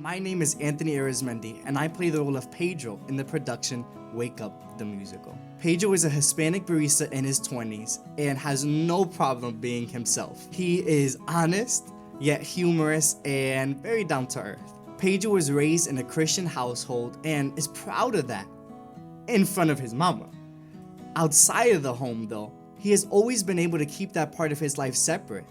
My name is Anthony Arizmendi, and I play the role of Pedro in the production Wake Up the Musical. Pedro is a Hispanic barista in his 20s and has no problem being himself. He is honest, yet humorous, and very down to earth. Pedro was raised in a Christian household and is proud of that, in front of his mama. Outside of the home though, he has always been able to keep that part of his life separate,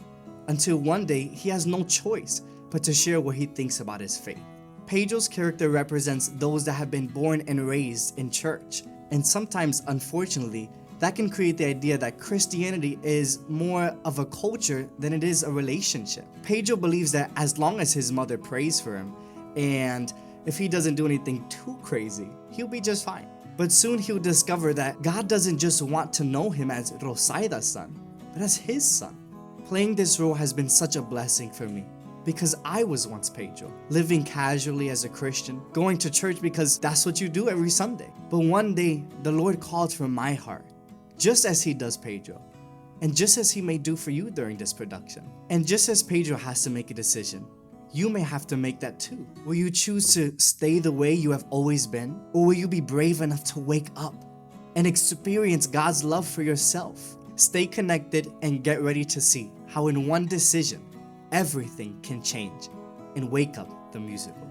until one day he has no choice but to share what he thinks about his faith. Pedro's character represents those that have been born and raised in church, and sometimes, unfortunately, that can create the idea that Christianity is more of a culture than it is a relationship. Pedro believes that as long as his mother prays for him, and if he doesn't do anything too crazy, he'll be just fine. But soon he'll discover that God doesn't just want to know him as Rosaida's son, but as his son. Playing this role has been such a blessing for me, because I was once Pedro, living casually as a Christian, going to church because that's what you do every Sunday. But one day, the Lord called from my heart, just as he does Pedro, and just as he may do for you during this production. And just as Pedro has to make a decision, you may have to make that too. Will you choose to stay the way you have always been? Or will you be brave enough to wake up and experience God's love for yourself? Stay connected and get ready to see how in one decision, everything can change and Wake Up the Musical.